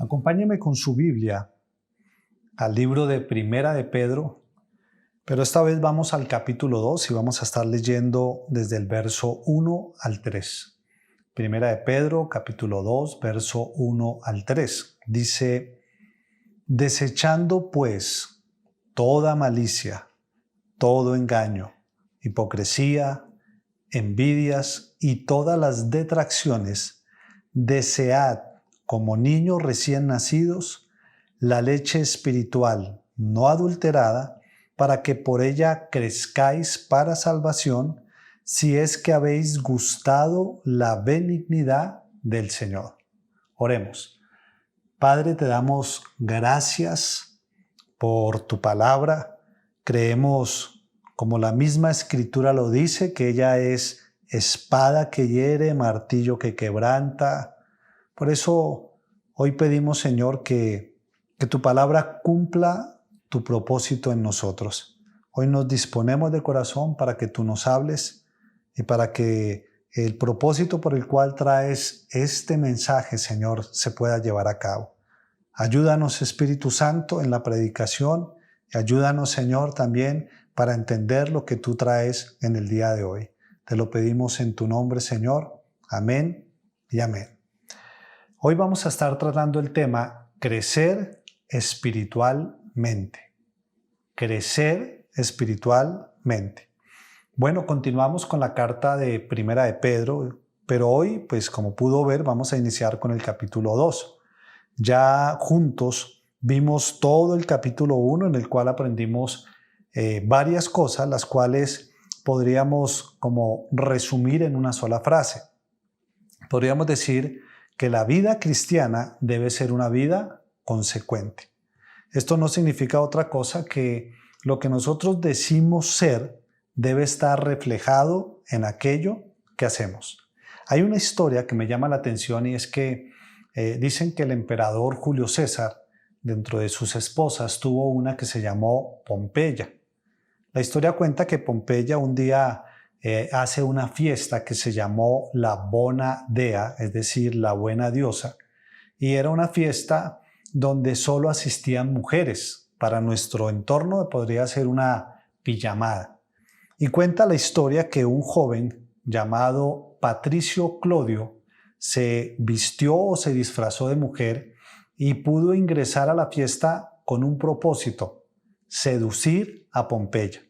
Acompáñeme con su Biblia al libro de Primera de Pedro, pero esta vez vamos al capítulo 2 y vamos a estar leyendo desde el verso 1 al 3. Primera de Pedro, capítulo 2, verso 1 al 3. Dice: desechando pues toda malicia, todo engaño, hipocresía, envidias y todas las detracciones, desead como niños recién nacidos la leche espiritual no adulterada, para que por ella crezcáis para salvación, si es que habéis gustado la benignidad del Señor. Oremos. Padre, te damos gracias por tu palabra. Creemos, como la misma Escritura lo dice, que ella es espada que hiere, martillo que quebranta. Por eso hoy pedimos, Señor, que tu palabra cumpla tu propósito en nosotros. Hoy nos disponemos de corazón para que tú nos hables y para que el propósito por el cual traes este mensaje, Señor, se pueda llevar a cabo. Ayúdanos, Espíritu Santo, en la predicación y ayúdanos, Señor, también para entender lo que tú traes en el día de hoy. Te lo pedimos en tu nombre, Señor. Amén y amén. Hoy vamos a estar tratando el tema crecer espiritualmente. Crecer espiritualmente. Bueno, continuamos con la carta de Primera de Pedro, pero hoy, pues como pudo ver, vamos a iniciar con el capítulo 2. Ya juntos vimos todo el capítulo 1, en el cual aprendimos varias cosas, las cuales podríamos como resumir en una sola frase. Podríamos decir que la vida cristiana debe ser una vida consecuente. Esto no significa otra cosa que lo que nosotros decimos ser debe estar reflejado en aquello que hacemos. Hay una historia que me llama la atención y es que dicen que el emperador Julio César, dentro de sus esposas, tuvo una que se llamó Pompeya. La historia cuenta que Pompeya un día hace una fiesta que se llamó la Bona Dea, es decir, la buena diosa, y era una fiesta donde solo asistían mujeres. Para nuestro entorno podría ser una pijamada. Y cuenta la historia que un joven llamado Patricio Clodio se vistió o se disfrazó de mujer y pudo ingresar a la fiesta con un propósito: seducir a Pompeya.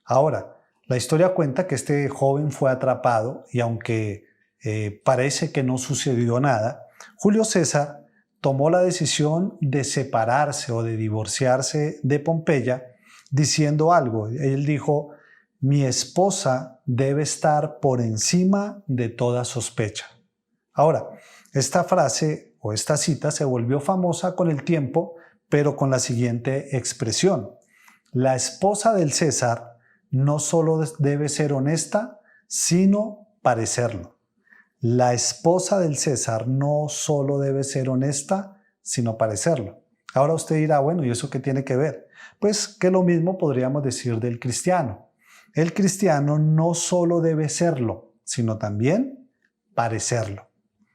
Ahora, la historia cuenta que este joven fue atrapado y aunque parece que no sucedió nada, Julio César tomó la decisión de separarse o de divorciarse de Pompeya diciendo algo. Él dijo: mi esposa debe estar por encima de toda sospecha. Ahora, esta frase o esta cita se volvió famosa con el tiempo, pero con la siguiente expresión: la esposa del César no solo debe ser honesta, sino parecerlo. La esposa del César no solo debe ser honesta, sino parecerlo. Ahora usted dirá, bueno, ¿y eso qué tiene que ver? Pues que lo mismo podríamos decir del cristiano. El cristiano no solo debe serlo, sino también parecerlo.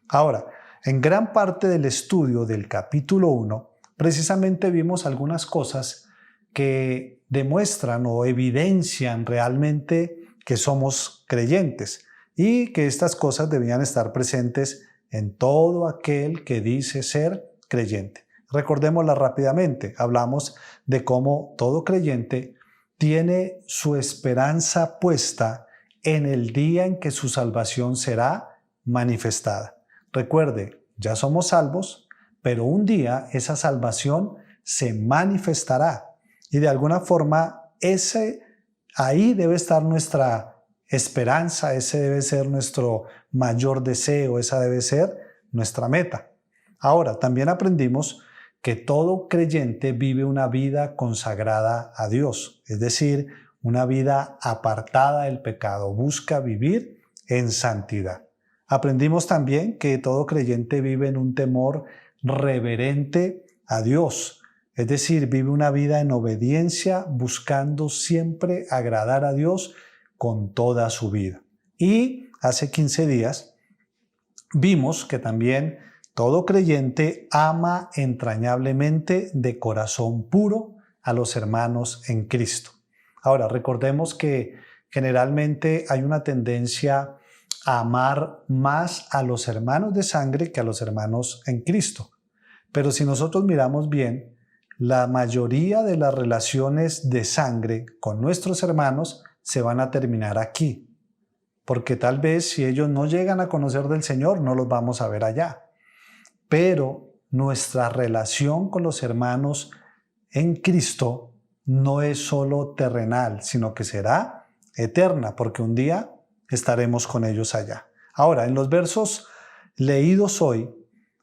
Ahora, en gran parte del estudio del capítulo 1, precisamente vimos algunas cosas que demuestran o evidencian realmente que somos creyentes y que estas cosas debían estar presentes en todo aquel que dice ser creyente. Recordémoslas rápidamente. Hablamos de cómo todo creyente tiene su esperanza puesta en el día en que su salvación será manifestada. Recuerde, ya somos salvos, pero un día esa salvación se manifestará. Y de alguna forma, ahí debe estar nuestra esperanza, ese debe ser nuestro mayor deseo, esa debe ser nuestra meta. Ahora, también aprendimos que todo creyente vive una vida consagrada a Dios, es decir, una vida apartada del pecado, busca vivir en santidad. Aprendimos también que todo creyente vive en un temor reverente a Dios, es decir, vive una vida en obediencia, buscando siempre agradar a Dios con toda su vida. Y hace 15 días vimos que también Todo creyente ama entrañablemente de corazón puro a los hermanos en Cristo. Ahora, recordemos que generalmente hay una tendencia a amar más a los hermanos de sangre que a los hermanos en Cristo. Pero si nosotros miramos bien, la mayoría de las relaciones de sangre con nuestros hermanos se van a terminar aquí. Porque tal vez si ellos no llegan a conocer del Señor, no los vamos a ver allá. Pero nuestra relación con los hermanos en Cristo no es solo terrenal, sino que será eterna, porque un día estaremos con ellos allá. Ahora, en los versos leídos hoy,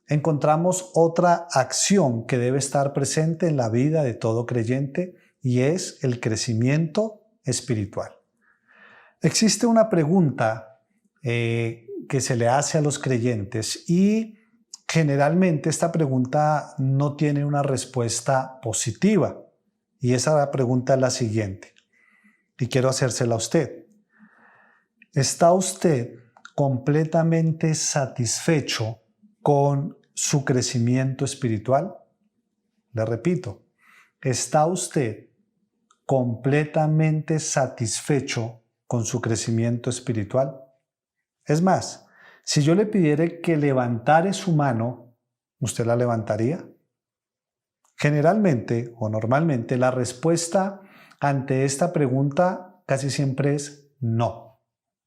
encontramos otra acción que debe estar presente en la vida de todo creyente y es el crecimiento espiritual. Existe una pregunta que se le hace a los creyentes y generalmente esta pregunta no tiene una respuesta positiva y esa pregunta es la siguiente y quiero hacérsela a usted. ¿Está usted completamente satisfecho con su crecimiento espiritual? Le repito, ¿está usted completamente satisfecho con su crecimiento espiritual? Es más, si yo le pidiera que levantara su mano, ¿usted la levantaría? Generalmente o normalmente la respuesta ante esta pregunta casi siempre es no.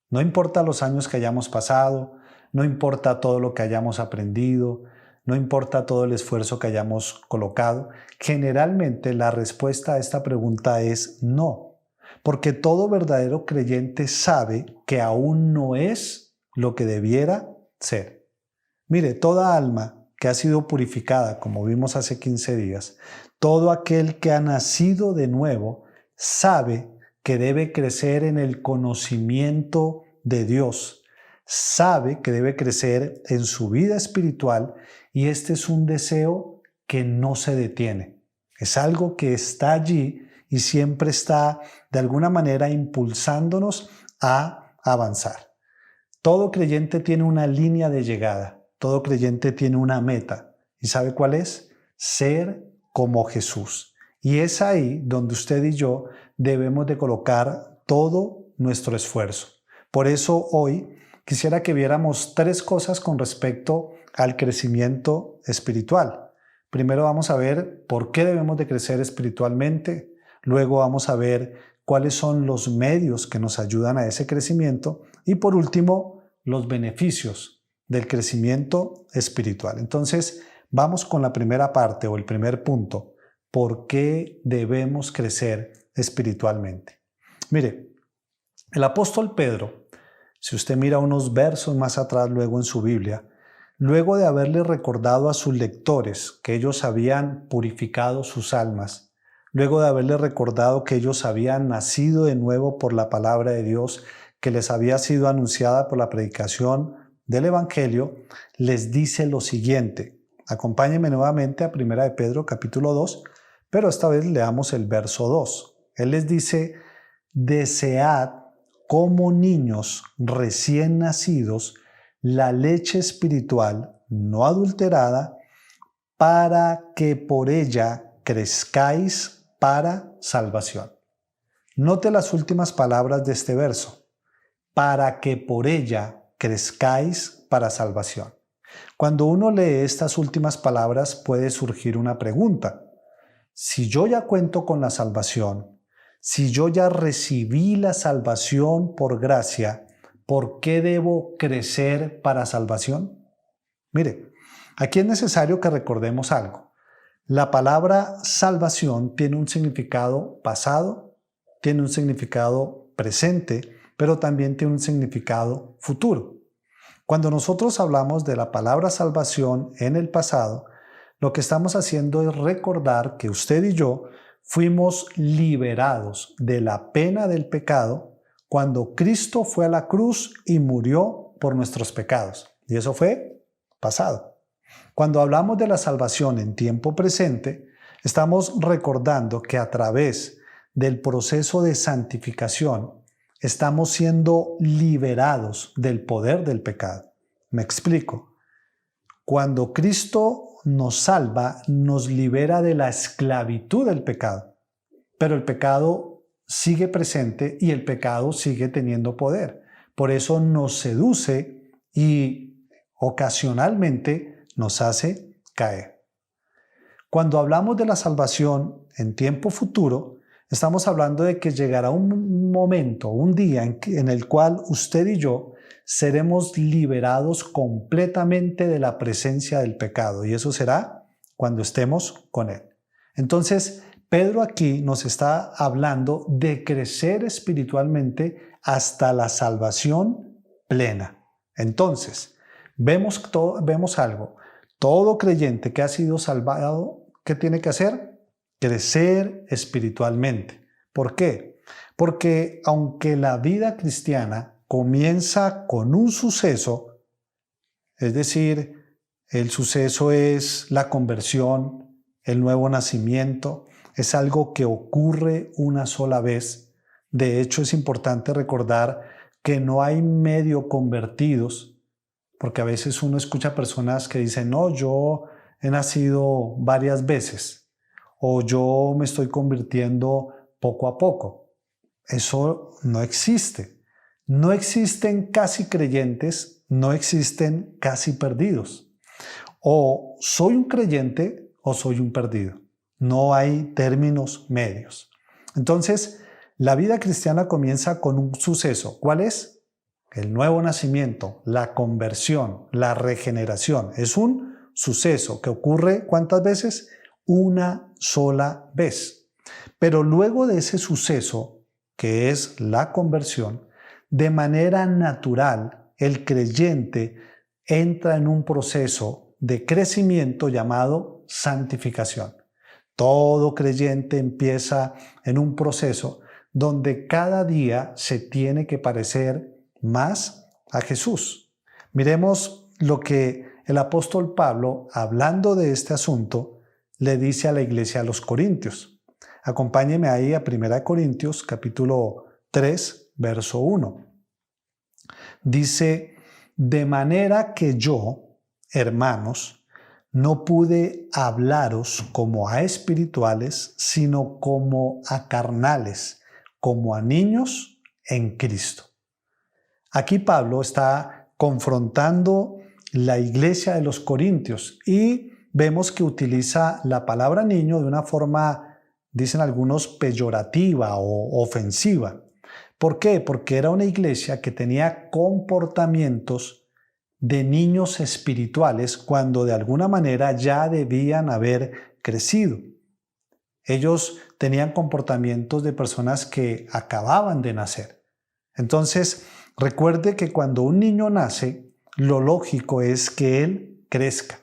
No importa los años que hayamos pasado, no importa todo lo que hayamos aprendido, no importa todo el esfuerzo que hayamos colocado, generalmente la respuesta a esta pregunta es no, porque todo verdadero creyente sabe que aún no es lo que debiera ser. Mire, toda alma que ha sido purificada, como vimos hace 15 días, todo aquel que ha nacido de nuevo, sabe que debe crecer en el conocimiento de Dios, sabe que debe crecer en su vida espiritual y este es un deseo que no se detiene. Es algo que está allí y siempre está de alguna manera impulsándonos a avanzar. Todo creyente tiene una línea de llegada, todo creyente tiene una meta. ¿Y sabe cuál es? Ser como Jesús. Y es ahí donde usted y yo debemos de colocar todo nuestro esfuerzo. Por eso hoy quisiera que viéramos 3 cosas con respecto al crecimiento espiritual. Primero vamos a ver por qué debemos de crecer espiritualmente. Luego vamos a ver cuáles son los medios que nos ayudan a ese crecimiento y por último, los beneficios del crecimiento espiritual. Entonces, vamos con la primera parte o el primer punto. ¿Por qué debemos crecer espiritualmente? Mire, el apóstol Pedro, si usted mira unos versos más atrás luego en su Biblia, luego de haberle recordado a sus lectores que ellos habían purificado sus almas, luego de haberle recordado que ellos habían nacido de nuevo por la palabra de Dios, que les había sido anunciada por la predicación del Evangelio, les dice lo siguiente. Acompáñenme nuevamente a 1 de Pedro capítulo 2, pero esta vez leamos el verso 2. Él les dice, desead como niños recién nacidos la leche espiritual no adulterada para que por ella crezcáis para salvación. Note las últimas palabras de este verso. Para que por ella crezcáis para salvación. Cuando uno lee estas últimas palabras puede surgir una pregunta. Si yo ya cuento con la salvación, si yo ya recibí la salvación por gracia, ¿por qué debo crecer para salvación? Mire, aquí es necesario que recordemos algo. La palabra salvación tiene un significado pasado, tiene un significado presente, pero también tiene un significado futuro. Cuando nosotros hablamos de la palabra salvación en el pasado, lo que estamos haciendo es recordar que usted y yo fuimos liberados de la pena del pecado cuando Cristo fue a la cruz y murió por nuestros pecados. Y eso fue pasado. Cuando hablamos de la salvación en tiempo presente, estamos recordando que a través del proceso de santificación estamos siendo liberados del poder del pecado. Me explico. cuando Cristo nos salva, nos libera de la esclavitud del pecado. Pero el pecado sigue presente y el pecado sigue teniendo poder. Por eso nos seduce y ocasionalmente nos hace caer. Cuando hablamos de la salvación en tiempo futuro, estamos hablando de que llegará un momento, un día en el cual usted y yo seremos liberados completamente de la presencia del pecado, y eso será cuando estemos con Él. Entonces, Pedro aquí nos está hablando de crecer espiritualmente hasta la salvación plena. Entonces, vemos algo. Todo creyente que ha sido salvado, ¿qué tiene que hacer? Crecer espiritualmente. ¿Por qué? Porque aunque la vida cristiana comienza con un suceso, es decir, el suceso es la conversión, el nuevo nacimiento, es algo que ocurre una sola vez. De hecho, es importante recordar que no hay medio convertidos, porque a veces uno escucha personas que dicen, no, yo he nacido varias veces, o yo me estoy convirtiendo poco a poco. Eso no existe. No existen casi creyentes, no existen casi perdidos. O soy un creyente o soy un perdido. No hay términos medios. Entonces, la vida cristiana comienza con un suceso. ¿Cuál es? El nuevo nacimiento, la conversión, la regeneración. Es un suceso que ocurre ¿cuántas veces? Una sola vez. Pero luego de ese suceso, que es la conversión, de manera natural, el creyente entra en un proceso de crecimiento llamado santificación. Todo creyente empieza en un proceso donde cada día se tiene que parecer más a Jesús. Miremos lo que el apóstol Pablo, hablando de este asunto, le dice a la iglesia de los Corintios. Acompáñeme ahí a 1 Corintios, capítulo 3, verso 1. Dice, de manera que yo, hermanos, no pude hablaros como a espirituales, sino como a carnales, como a niños en Cristo. Aquí Pablo está confrontando la iglesia de los Corintios y vemos que utiliza la palabra niño de una forma, dicen algunos, peyorativa o ofensiva. ¿Por qué? Porque era una iglesia que tenía comportamientos de niños espirituales cuando de alguna manera ya debían haber crecido. Ellos tenían comportamientos de personas que acababan de nacer. Entonces, recuerde que cuando un niño nace, lo lógico es que él crezca.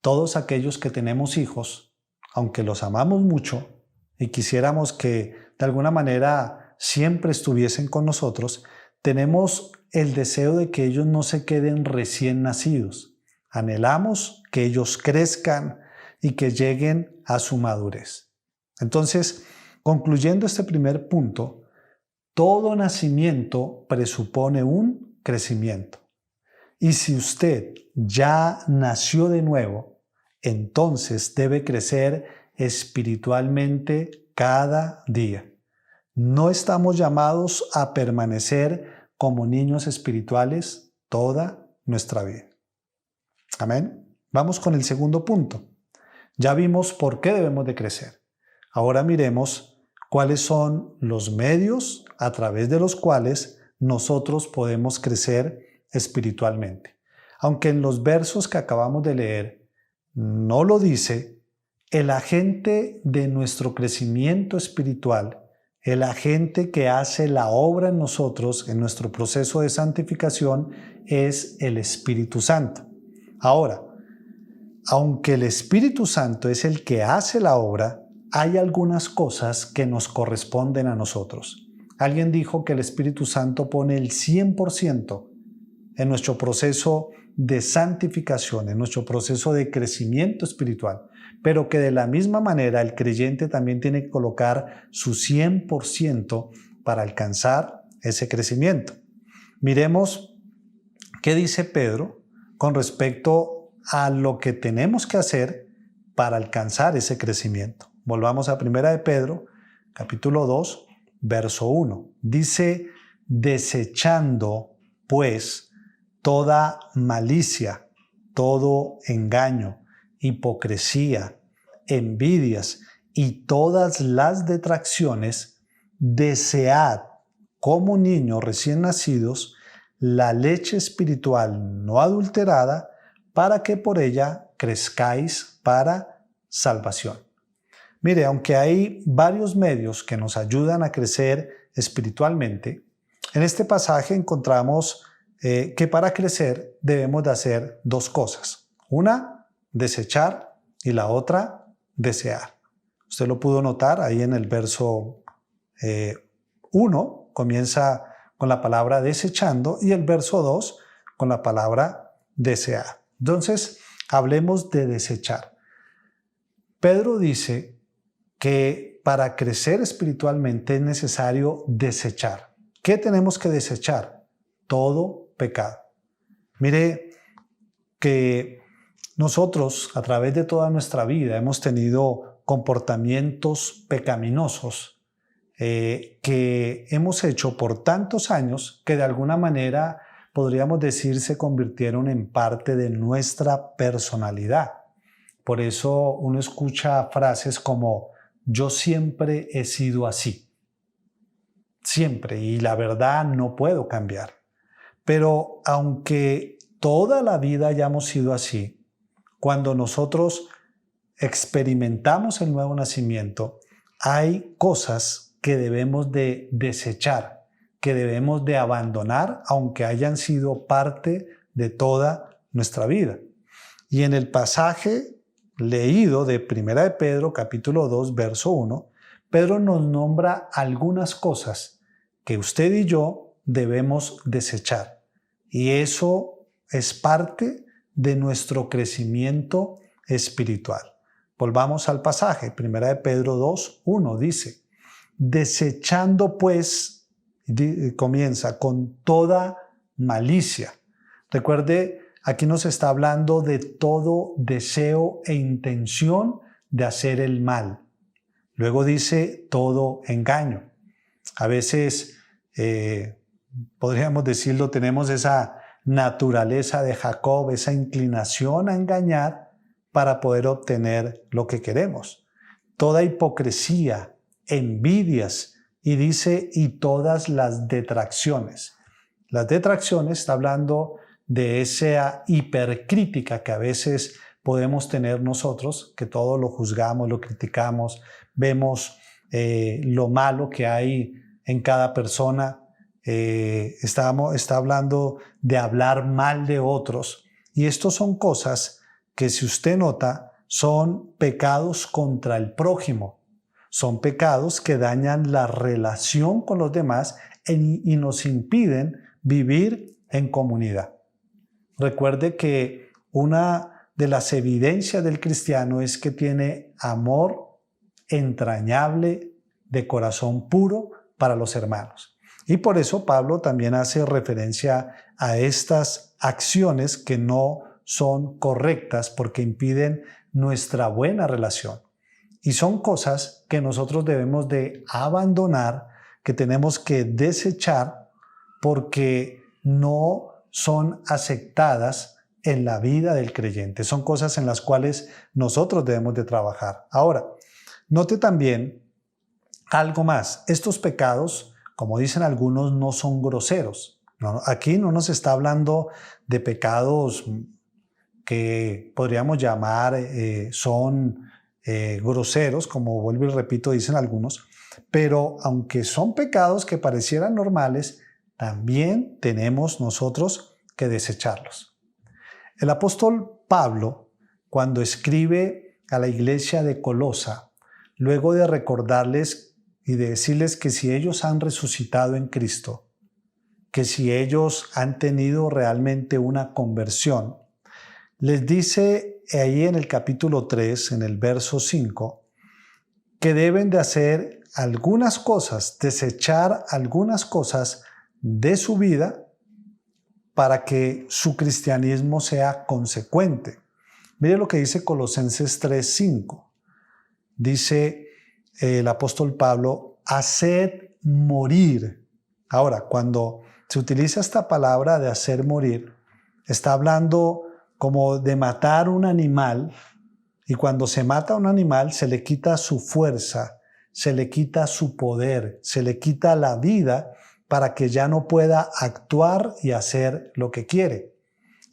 Todos aquellos que tenemos hijos, aunque los amamos mucho y quisiéramos que de alguna manera siempre estuviesen con nosotros, tenemos el deseo de que ellos no se queden recién nacidos. Anhelamos que ellos crezcan y que lleguen a su madurez. Entonces, concluyendo este primer punto, todo nacimiento presupone un crecimiento. Y si usted ya nació de nuevo, entonces debe crecer espiritualmente cada día. No estamos llamados a permanecer como niños espirituales toda nuestra vida. Amén. Vamos con el segundo punto. Ya vimos por qué debemos de crecer. Ahora miremos cuáles son los medios a través de los cuales nosotros podemos crecer espiritualmente. Aunque en los versos que acabamos de leer no lo dice, el agente de nuestro crecimiento espiritual, el agente que hace la obra en nosotros, en nuestro proceso de santificación, es el Espíritu Santo. Ahora, aunque el Espíritu Santo es el que hace la obra, hay algunas cosas que nos corresponden a nosotros. Alguien dijo que el Espíritu Santo pone el 100% en nuestro proceso de santificación, en nuestro proceso de crecimiento espiritual, pero que de la misma manera el creyente también tiene que colocar su 100% para alcanzar ese crecimiento. Miremos qué dice Pedro con respecto a lo que tenemos que hacer para alcanzar ese crecimiento. Volvamos a 1 de Pedro, capítulo 2, verso 1. Dice, desechando, pues, toda malicia, todo engaño, hipocresía, envidias y todas las detracciones, desead, como niños recién nacidos, la leche espiritual no adulterada, para que por ella crezcáis para salvación. Mire, aunque hay varios medios que nos ayudan a crecer espiritualmente, en este pasaje encontramos que para crecer debemos de hacer dos cosas. Una, desechar, y la otra, desear. Usted lo pudo notar ahí en el verso 1, comienza con la palabra desechando, y el verso 2 con la palabra desear. Entonces, hablemos de desechar. Pedro dice que para crecer espiritualmente es necesario desechar. ¿Qué tenemos que desechar? Todo pecado. Mire que nosotros a través de toda nuestra vida hemos tenido comportamientos pecaminosos que hemos hecho por tantos años que de alguna manera podríamos decir se convirtieron en parte de nuestra personalidad. Por eso uno escucha frases como yo siempre he sido así. Siempre, y la verdad no puedo cambiar. Pero aunque toda la vida hayamos sido así, cuando nosotros experimentamos el nuevo nacimiento, hay cosas que debemos de desechar, que debemos de abandonar, aunque hayan sido parte de toda nuestra vida. Y en el pasaje leído de 1 de Pedro, capítulo 2, verso 1, Pedro nos nombra algunas cosas que usted y yo debemos desechar. Y eso es parte de nuestro crecimiento espiritual. Volvamos al pasaje. 1 de Pedro 2, 1 dice, desechando pues, comienza con toda malicia. Recuerde, aquí nos está hablando de todo deseo e intención de hacer el mal. Luego dice todo engaño. A veces, podríamos decirlo, tenemos esa naturaleza de Jacob, esa inclinación a engañar para poder obtener lo que queremos. Toda hipocresía, envidias, y dice, y todas las detracciones. Las detracciones está hablando de esa hipercrítica que a veces podemos tener nosotros, que todo lo juzgamos, lo criticamos, vemos lo malo que hay en cada persona. Está hablando de hablar mal de otros. Y estos son cosas que, si usted nota, son pecados contra el prójimo. Son pecados que dañan la relación con los demás y nos impiden vivir en comunidad. Recuerde que una de las evidencias del cristiano es que tiene amor entrañable, de corazón puro para los hermanos. Y por eso Pablo también hace referencia a estas acciones que no son correctas porque impiden nuestra buena relación. Y son cosas que nosotros debemos de abandonar, que tenemos que desechar porque no son aceptadas en la vida del creyente. Son cosas en las cuales nosotros debemos de trabajar. Ahora, note también algo más. Estos pecados, como dicen algunos, no son groseros. No, aquí no nos está hablando de pecados que podríamos llamar son groseros, como vuelvo y repito, dicen algunos, pero aunque son pecados que parecieran normales, también tenemos nosotros que desecharlos. El apóstol Pablo, cuando escribe a la iglesia de Colosa, luego de recordarles y de decirles que si ellos han resucitado en Cristo, que si ellos han tenido realmente una conversión, les dice ahí en el capítulo 3, en el verso 5, que deben de hacer algunas cosas, desechar algunas cosas de su vida para que su cristianismo sea consecuente. Mire lo que dice Colosenses 3:5. Dice el apóstol Pablo, haced morir. Ahora, cuando se utiliza esta palabra de hacer morir, está hablando como de matar un animal, y cuando se mata a un animal se le quita su fuerza, se le quita su poder, se le quita la vida para que ya no pueda actuar y hacer lo que quiere.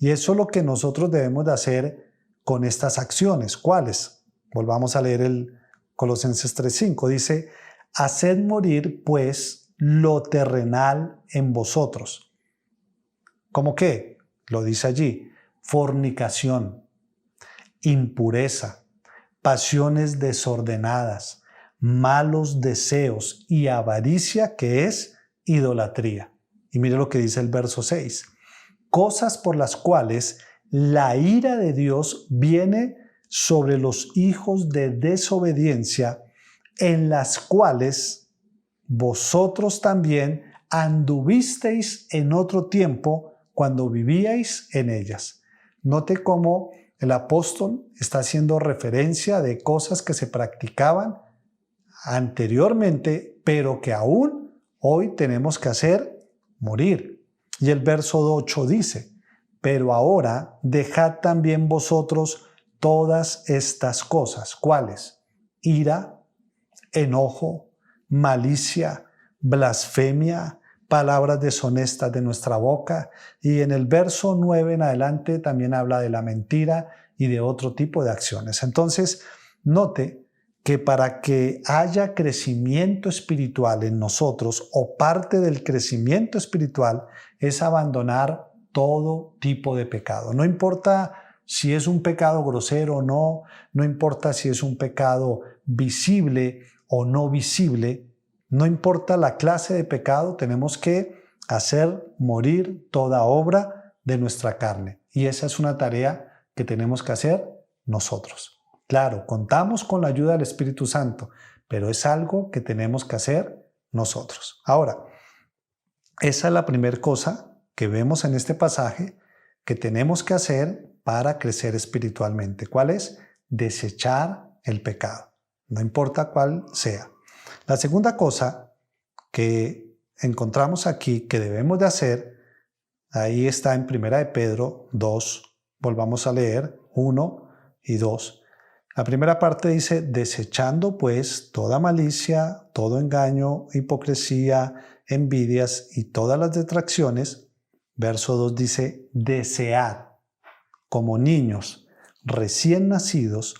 Y eso es lo que nosotros debemos de hacer con estas acciones. ¿Cuáles? Volvamos a leer el Colosenses 3:5. Dice, haced morir pues lo terrenal en vosotros. ¿Cómo qué? Lo dice allí. Fornicación, impureza, pasiones desordenadas, malos deseos y avaricia, que es idolatría. Y mire lo que dice el verso 6. Cosas por las cuales la ira de Dios viene sobre los hijos de desobediencia, en las cuales vosotros también anduvisteis en otro tiempo cuando vivíais en ellas. Note cómo el apóstol está haciendo referencia de cosas que se practicaban anteriormente, pero que aún hoy tenemos que hacer morir. Y el verso 8 dice, pero ahora dejad también vosotros todas estas cosas. ¿Cuáles? Ira, enojo, malicia, blasfemia, palabras deshonestas de nuestra boca. Y en el verso 9 en adelante también habla de la mentira y de otro tipo de acciones. Entonces, note que para que haya crecimiento espiritual en nosotros, o parte del crecimiento espiritual es abandonar todo tipo de pecado. No importa si es un pecado grosero o no, no importa si es un pecado visible o no visible, no importa la clase de pecado, tenemos que hacer morir toda obra de nuestra carne. Y esa es una tarea que tenemos que hacer nosotros. Claro, contamos con la ayuda del Espíritu Santo, pero es algo que tenemos que hacer nosotros. Ahora, esa es la primera cosa que vemos en este pasaje que tenemos que hacer para crecer espiritualmente. ¿Cuál es? Desechar el pecado, no importa cuál sea. La segunda cosa que encontramos aquí que debemos de hacer, ahí está en 1 de Pedro 2, volvamos a leer 1 y 2. La primera parte dice, desechando pues toda malicia, todo engaño, hipocresía, envidias y todas las detracciones. Verso 2 dice, desead como niños recién nacidos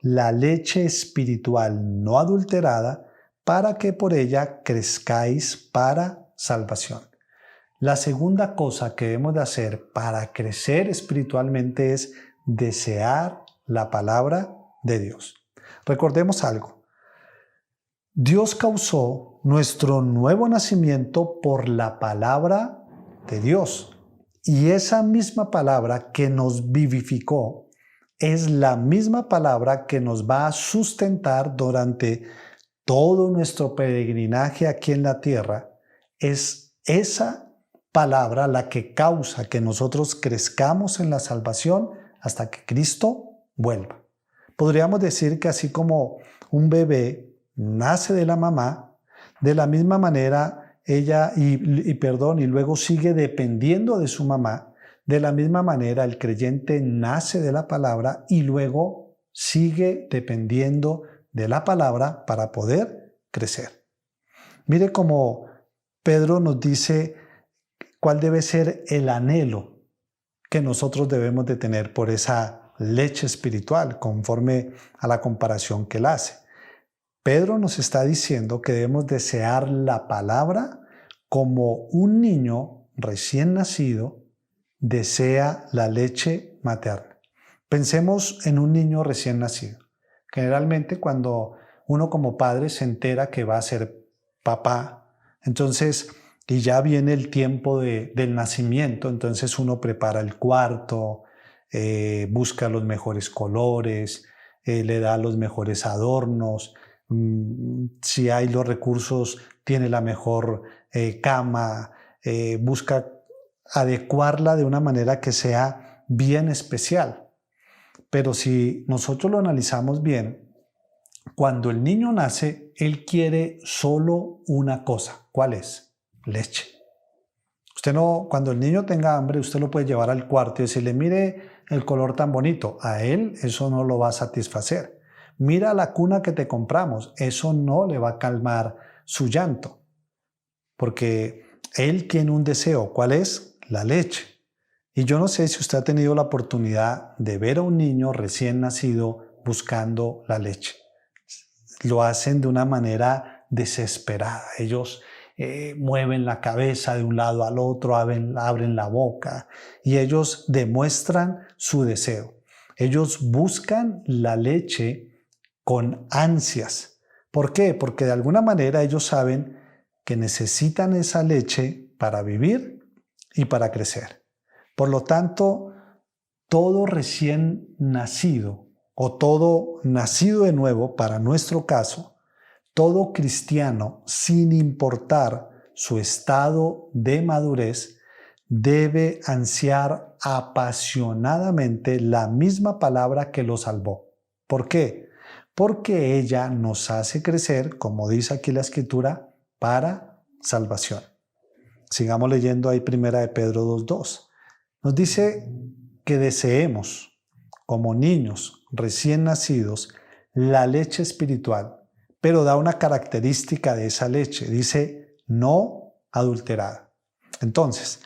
la leche espiritual no adulterada, para que por ella crezcáis para salvación. La segunda cosa que debemos de hacer para crecer espiritualmente es desear la palabra de Dios. Recordemos algo. Dios causó nuestro nuevo nacimiento por la palabra de Dios. Y esa misma palabra que nos vivificó es la misma palabra que nos va a sustentar durante todo nuestro peregrinaje aquí en la tierra. Es esa palabra la que causa que nosotros crezcamos en la salvación hasta que Cristo vuelva. Podríamos decir que así como un bebé nace de la mamá, de la misma manera ella y luego sigue dependiendo de su mamá, de la misma manera el creyente nace de la palabra y luego sigue dependiendo de la palabra para poder crecer. Mire cómo Pedro nos dice cuál debe ser el anhelo que nosotros debemos de tener por esa leche espiritual, conforme a la comparación que él hace. Pedro nos está diciendo que debemos desear la palabra como un niño recién nacido desea la leche materna. Pensemos en un niño recién nacido. Generalmente cuando uno como padre se entera que va a ser papá, entonces, y ya viene el tiempo del nacimiento, entonces uno prepara el cuarto, busca los mejores colores, le da los mejores adornos, si hay los recursos, tiene la mejor cama, busca adecuarla de una manera que sea bien especial. Pero si nosotros lo analizamos bien, cuando el niño nace, él quiere solo una cosa. ¿Cuál es? Leche. Usted no, cuando el niño tenga hambre, usted lo puede llevar al cuarto y decirle, mire el color tan bonito. A él eso no lo va a satisfacer. Mira la cuna que te compramos. Eso no le va a calmar su llanto. Porque él tiene un deseo. ¿Cuál es? La leche. Y yo no sé si usted ha tenido la oportunidad de ver a un niño recién nacido buscando la leche. Lo hacen de una manera desesperada. Ellos mueven la cabeza de un lado al otro, abren la boca y ellos demuestran su deseo. Ellos buscan la leche con ansias. ¿Por qué? Porque de alguna manera ellos saben que necesitan esa leche para vivir y para crecer. Por lo tanto, todo recién nacido o todo nacido de nuevo, para nuestro caso, todo cristiano, sin importar su estado de madurez, debe ansiar apasionadamente la misma palabra que lo salvó. ¿Por qué? Porque ella nos hace crecer, como dice aquí la Escritura, para salvación. Sigamos leyendo ahí 1 de Pedro 2:2. Nos dice que deseemos, como niños recién nacidos, la leche espiritual, pero da una característica de esa leche. Dice, no adulterada. Entonces,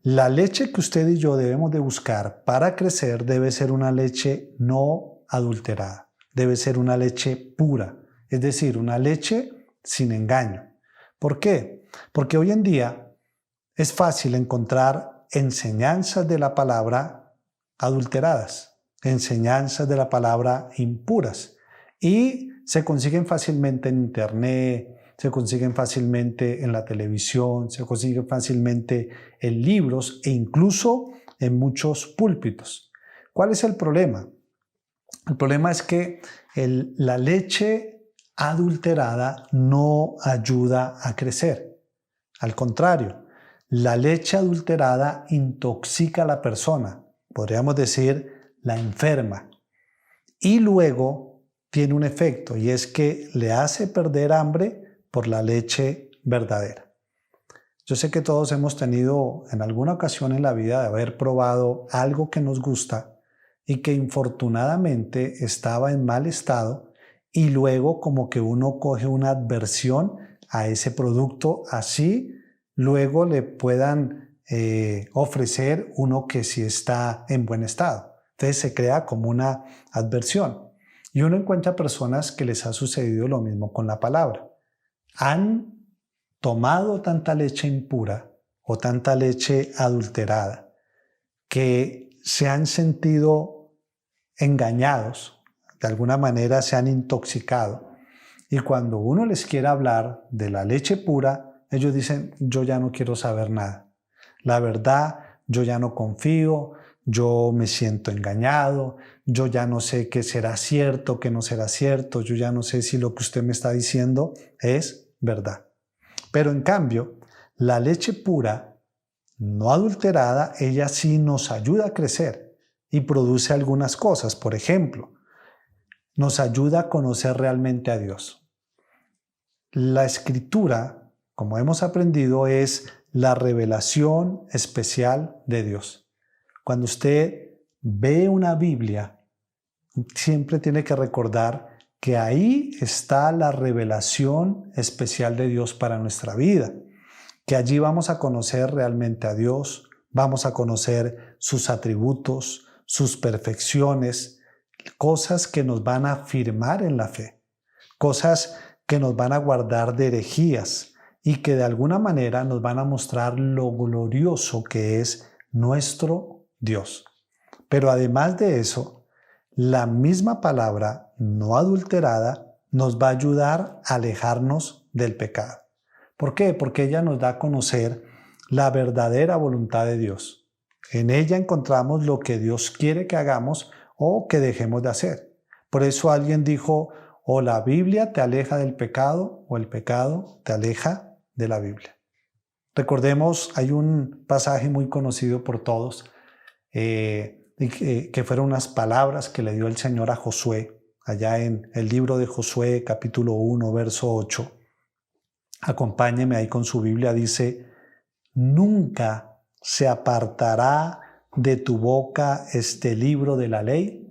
la leche que usted y yo debemos de buscar para crecer debe ser una leche no adulterada. Debe ser una leche pura, es decir, una leche sin engaño. ¿Por qué? Porque hoy en día es fácil encontrar enseñanzas de la palabra adulteradas, enseñanzas de la palabra impuras, y se consiguen fácilmente en internet, se consiguen fácilmente en la televisión, se consiguen fácilmente en libros e incluso en muchos púlpitos. ¿Cuál es el problema? El problema es que la leche adulterada no ayuda a crecer. Al contrario, la leche adulterada intoxica a la persona, podríamos decir, la enferma. Y luego tiene un efecto, y es que le hace perder hambre por la leche verdadera. Yo sé que todos hemos tenido en alguna ocasión en la vida de haber probado algo que nos gusta y que infortunadamente estaba en mal estado, y luego como que uno coge una adversión a ese producto, así luego le puedan ofrecer uno que sí está en buen estado. Entonces se crea como una adversión. Y uno encuentra personas que les ha sucedido lo mismo con la palabra. Han tomado tanta leche impura o tanta leche adulterada que se han sentido engañados, de alguna manera se han intoxicado. Y cuando uno les quiere hablar de la leche pura, ellos dicen, yo ya no quiero saber nada. La verdad, yo ya no confío, yo me siento engañado, yo ya no sé qué será cierto, qué no será cierto, yo ya no sé si lo que usted me está diciendo es verdad. Pero en cambio, la leche pura, no adulterada, ella sí nos ayuda a crecer y produce algunas cosas. Por ejemplo, nos ayuda a conocer realmente a Dios. La Escritura, como hemos aprendido, es la revelación especial de Dios. Cuando usted ve una Biblia, siempre tiene que recordar que ahí está la revelación especial de Dios para nuestra vida, que allí vamos a conocer realmente a Dios, vamos a conocer sus atributos, sus perfecciones, cosas que nos van a afirmar en la fe, cosas que nos van a guardar de herejías y que de alguna manera nos van a mostrar lo glorioso que es nuestro Dios. Pero además de eso, la misma palabra no adulterada nos va a ayudar a alejarnos del pecado. ¿Por qué? Porque ella nos da a conocer la verdadera voluntad de Dios. En ella encontramos lo que Dios quiere que hagamos o que dejemos de hacer. Por eso alguien dijo, o la Biblia te aleja del pecado o el pecado te aleja de la Biblia. Recordemos, hay un pasaje muy conocido por todos y que fueron unas palabras que le dio el Señor a Josué, allá en el libro de Josué, capítulo 1, verso 8. Acompáñeme ahí con su Biblia, dice: nunca se apartará de tu boca este libro de la ley,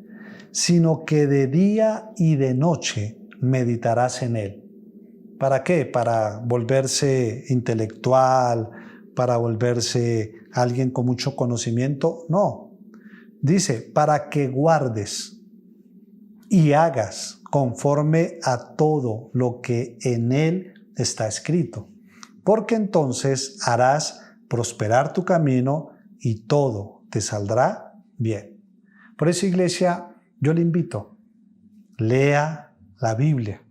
sino que de día y de noche meditarás en él. ¿Para qué? ¿Para volverse intelectual? ¿Para volverse alguien con mucho conocimiento? No. Dice, para que guardes y hagas conforme a todo lo que en él está escrito, porque entonces harás prosperar tu camino y todo te saldrá bien. Por eso, iglesia, yo le invito, lea la Biblia,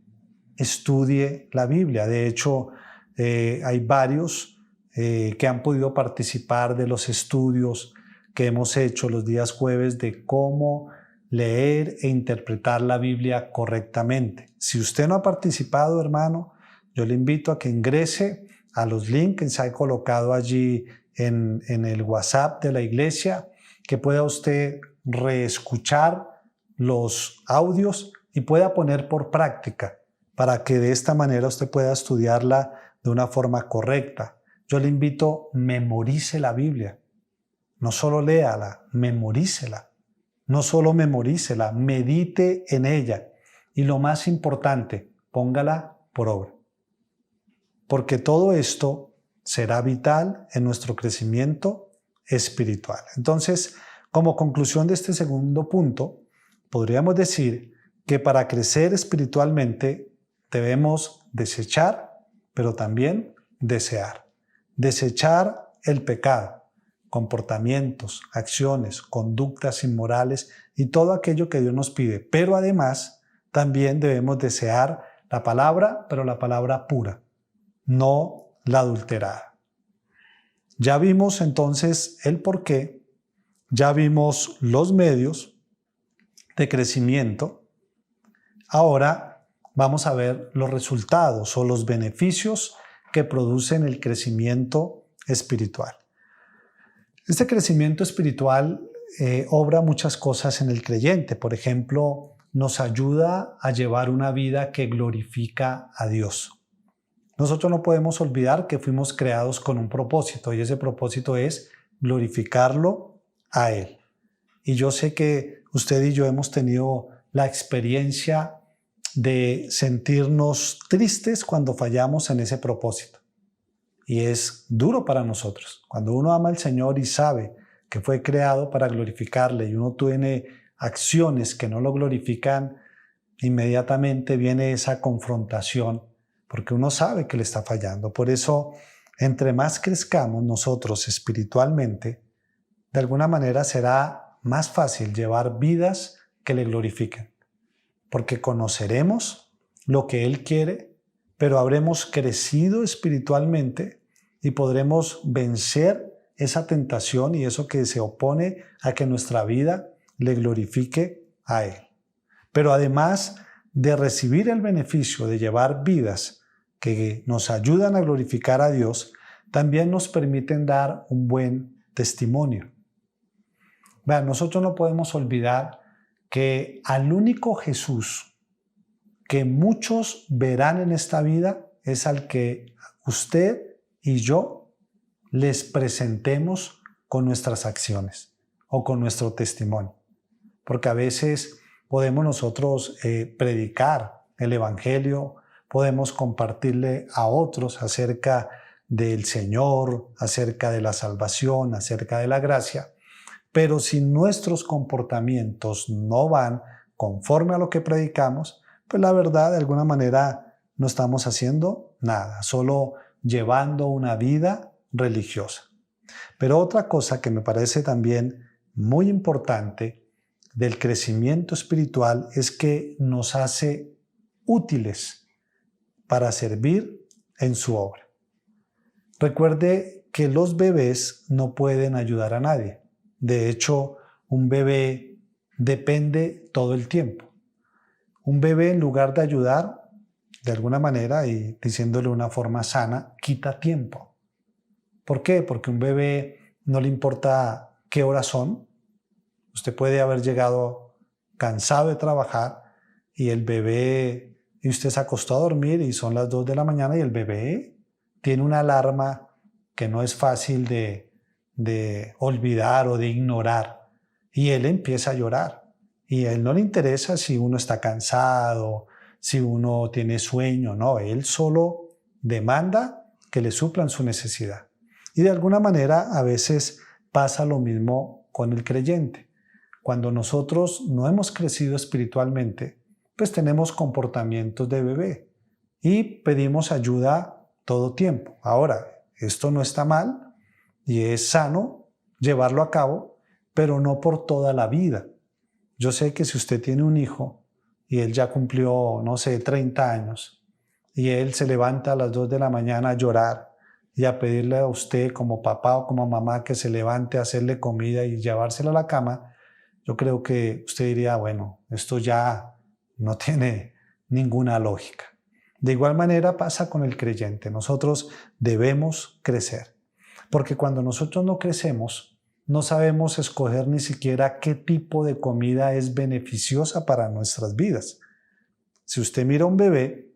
estudie la Biblia. De hecho, hay varios que han podido participar de los estudios que hemos hecho los días jueves de cómo leer e interpretar la Biblia correctamente. Si usted no ha participado, hermano, yo le invito a que ingrese a los links que se han colocado allí en el WhatsApp de la iglesia, que pueda usted reescuchar los audios y pueda poner por práctica para que de esta manera usted pueda estudiarla de una forma correcta. Yo le invito, memorice la Biblia. No solo léala, memorícela. No solo memorícela, medite en ella. Y lo más importante, póngala por obra. Porque todo esto será vital en nuestro crecimiento espiritual. Entonces, como conclusión de este segundo punto, podríamos decir que para crecer espiritualmente debemos desechar, pero también desear. Desechar el pecado, comportamientos, acciones, conductas inmorales y todo aquello que Dios nos pide. Pero además también debemos desear la palabra, pero la palabra pura, no la adulterada. Ya vimos entonces el porqué, ya vimos los medios de crecimiento. Ahora vamos a ver los resultados o los beneficios que producen el crecimiento espiritual. Este crecimiento espiritual obra muchas cosas en el creyente. Por ejemplo, nos ayuda a llevar una vida que glorifica a Dios. Nosotros no podemos olvidar que fuimos creados con un propósito y ese propósito es glorificarlo a Él. Y yo sé que usted y yo hemos tenido la experiencia de sentirnos tristes cuando fallamos en ese propósito. Y es duro para nosotros. Cuando uno ama al Señor y sabe que fue creado para glorificarle y uno tiene acciones que no lo glorifican, inmediatamente viene esa confrontación porque uno sabe que le está fallando. Por eso, entre más crezcamos nosotros espiritualmente, de alguna manera será más fácil llevar vidas que le glorifiquen. Porque conoceremos lo que Él quiere, pero habremos crecido espiritualmente y podremos vencer esa tentación y eso que se opone a que nuestra vida le glorifique a Él. Pero además de recibir el beneficio de llevar vidas que nos ayudan a glorificar a Dios, también nos permiten dar un buen testimonio. Vean, nosotros no podemos olvidar que al único Jesús que muchos verán en esta vida es al que usted y yo les presentemos con nuestras acciones o con nuestro testimonio. Porque a veces podemos nosotros predicar el Evangelio, podemos compartirle a otros acerca del Señor, acerca de la salvación, acerca de la gracia, pero si nuestros comportamientos no van conforme a lo que predicamos, pues la verdad, de alguna manera, no estamos haciendo nada, solo llevando una vida religiosa. Pero otra cosa que me parece también muy importante del crecimiento espiritual es que nos hace útiles para servir en su obra. Recuerde que los bebés no pueden ayudar a nadie. De hecho, un bebé depende todo el tiempo. Un bebé, en lugar de ayudar, de alguna manera, y diciéndole de una forma sana, quita tiempo. ¿Por qué? Porque un bebé no le importa qué horas son, Usted puede haber llegado cansado de trabajar y el bebé, y usted se acostó a dormir y son las 2 de la mañana y el bebé tiene una alarma que no es fácil de olvidar o de ignorar. Y él empieza a llorar. Y a él no le interesa si uno está cansado, si uno tiene sueño, no. Él solo demanda que le suplan su necesidad. Y de alguna manera a veces pasa lo mismo con el creyente. Cuando nosotros no hemos crecido espiritualmente, pues tenemos comportamientos de bebé y pedimos ayuda todo tiempo. Ahora, esto no está mal y es sano llevarlo a cabo, pero no por toda la vida. Yo sé que si usted tiene un hijo y él ya cumplió, no sé, 30 años y él se levanta a las 2 de la mañana a llorar y a pedirle a usted como papá o como mamá que se levante a hacerle comida y llevársela a la cama, yo creo que usted diría, bueno, esto ya no tiene ninguna lógica. De igual manera pasa con el creyente. Nosotros debemos crecer, porque cuando nosotros no crecemos, no sabemos escoger ni siquiera qué tipo de comida es beneficiosa para nuestras vidas. Si usted mira a un bebé,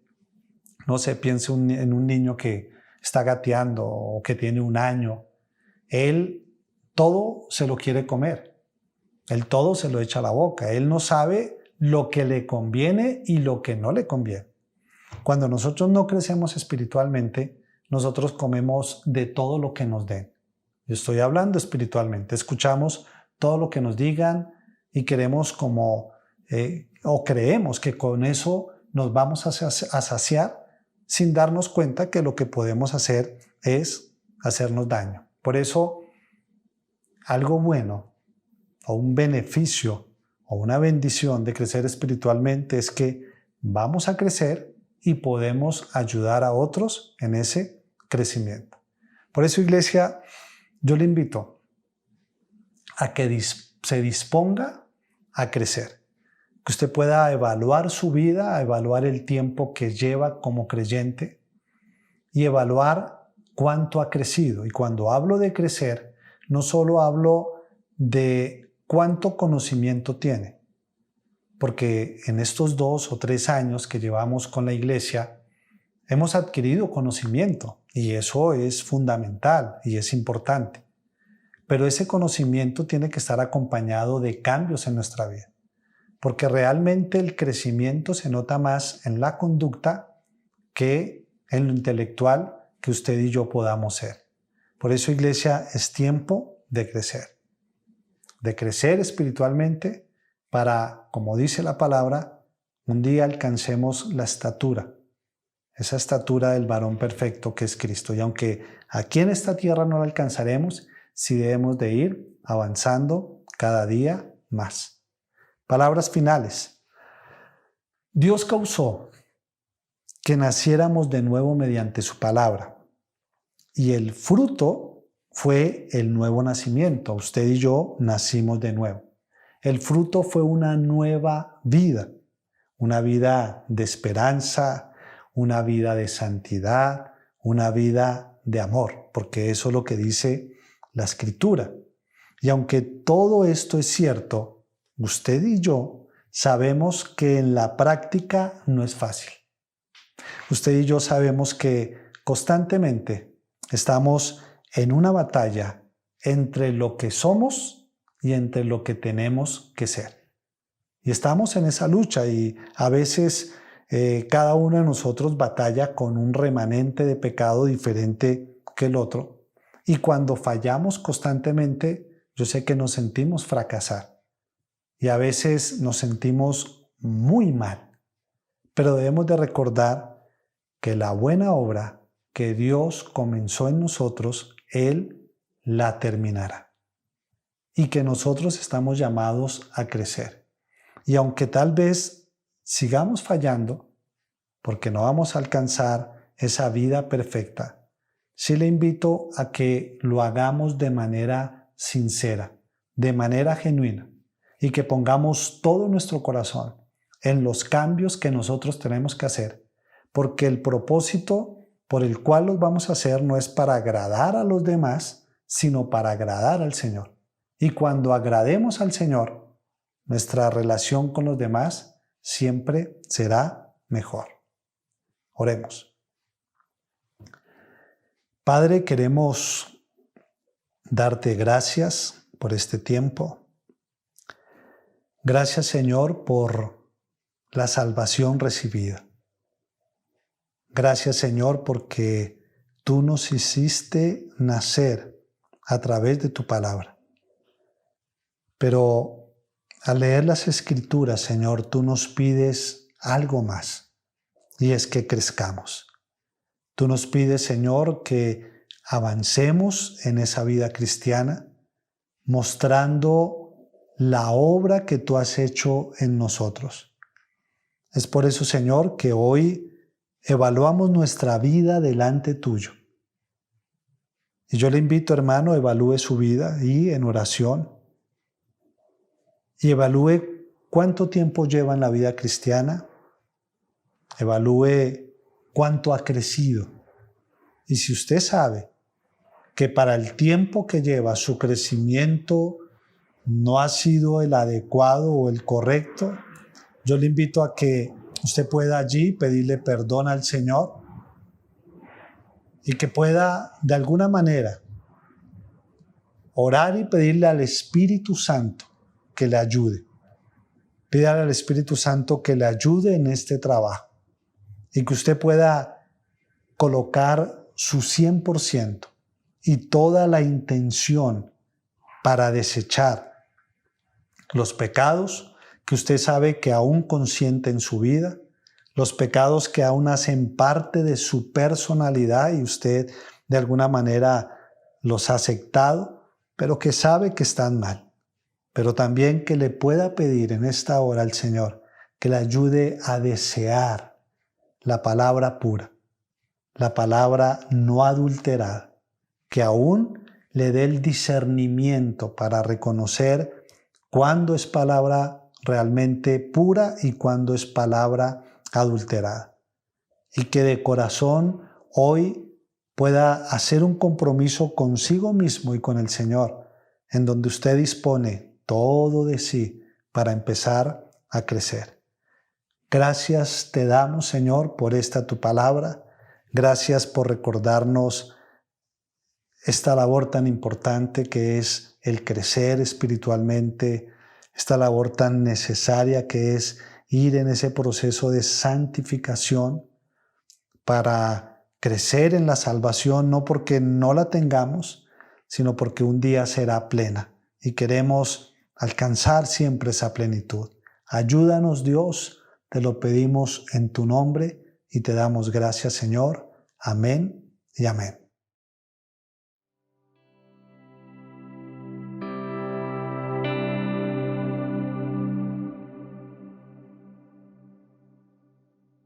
no se piense en un niño que está gateando o que tiene 1 año, él todo se lo quiere comer. Él todo se lo echa a la boca. Él no sabe lo que le conviene y lo que no le conviene. Cuando nosotros no crecemos espiritualmente, nosotros comemos de todo lo que nos den. Yo estoy hablando espiritualmente. Escuchamos todo lo que nos digan y queremos o creemos que con eso nos vamos a saciar sin darnos cuenta que lo que podemos hacer es hacernos daño. Por eso, algo bueno o un beneficio o una bendición de crecer espiritualmente es que vamos a crecer y podemos ayudar a otros en ese crecimiento. Por eso, iglesia, yo le invito a que se disponga a crecer, que usted pueda evaluar su vida, evaluar el tiempo que lleva como creyente y evaluar cuánto ha crecido. Y cuando hablo de crecer, no solo hablo de cuánto conocimiento tiene, porque en estos 2 o 3 años que llevamos con la iglesia, hemos adquirido conocimiento y eso es fundamental y es importante. Pero ese conocimiento tiene que estar acompañado de cambios en nuestra vida, porque realmente el crecimiento se nota más en la conducta que en lo intelectual que usted y yo podamos ser. Por eso, iglesia, es tiempo de crecer espiritualmente para, como dice la palabra, un día alcancemos la estatura, esa estatura del varón perfecto que es Cristo. Y aunque aquí en esta tierra no la alcanzaremos, sí debemos de ir avanzando cada día más. Palabras finales. Dios causó que naciéramos de nuevo mediante su palabra y el fruto fue el nuevo nacimiento. Usted y yo nacimos de nuevo. El fruto fue una nueva vida, una vida de esperanza, una vida de santidad, una vida de amor, porque eso es lo que dice la Escritura. Y aunque todo esto es cierto, usted y yo sabemos que en la práctica no es fácil. Usted y yo sabemos que constantemente estamos en una batalla entre lo que somos y entre lo que tenemos que ser. Y estamos en esa lucha y a veces cada uno de nosotros batalla con un remanente de pecado diferente que el otro. Y cuando fallamos constantemente, yo sé que nos sentimos fracasar. Y a veces nos sentimos muy mal. Pero debemos de recordar que la buena obra que Dios comenzó en nosotros, Él la terminará. Y que nosotros estamos llamados a crecer. Y aunque tal vez sigamos fallando, porque no vamos a alcanzar esa vida perfecta, sí le invito a que lo hagamos de manera sincera, de manera genuina, y que pongamos todo nuestro corazón en los cambios que nosotros tenemos que hacer, porque el propósito por el cual los vamos a hacer no es para agradar a los demás, sino para agradar al Señor. Y cuando agrademos al Señor, nuestra relación con los demás siempre será mejor. Oremos. Padre, queremos darte gracias por este tiempo. Gracias, Señor, por la salvación recibida. Gracias, Señor, porque tú nos hiciste nacer a través de tu palabra. Pero al leer las Escrituras, Señor, tú nos pides algo más, y es que crezcamos. Tú nos pides, Señor, que avancemos en esa vida cristiana, mostrando la obra que tú has hecho en nosotros. Es por eso, Señor, que hoy evaluamos nuestra vida delante tuyo. Y yo le invito, hermano, evalúe su vida y en oración. Y evalúe cuánto tiempo lleva en la vida cristiana. Evalúe cuánto ha crecido. Y si usted sabe que para el tiempo que lleva su crecimiento no ha sido el adecuado o el correcto, yo le invito a que usted pueda allí pedirle perdón al Señor y que pueda de alguna manera orar y pedirle al Espíritu Santo que le ayude. Pídale al Espíritu Santo que le ayude en este trabajo y que usted pueda colocar su 100% y toda la intención para desechar los pecados que usted sabe que aún consiente en su vida, los pecados que aún hacen parte de su personalidad y usted de alguna manera los ha aceptado, pero que sabe que están mal. Pero también que le pueda pedir en esta hora al Señor que le ayude a desear la palabra pura, la palabra no adulterada, que aún le dé el discernimiento para reconocer cuándo es palabra realmente pura y cuándo es palabra adulterada. Y que de corazón hoy pueda hacer un compromiso consigo mismo y con el Señor, en donde usted dispone todo de sí para empezar a crecer. Gracias te damos, Señor, por esta tu palabra. Gracias por recordarnos esta labor tan importante que es el crecer espiritualmente, esta labor tan necesaria que es ir en ese proceso de santificación para crecer en la salvación, no porque no la tengamos, sino porque un día será plena y queremos alcanzar siempre esa plenitud. Ayúdanos, Dios, te lo pedimos en tu nombre y te damos gracias, Señor. Amén y amén.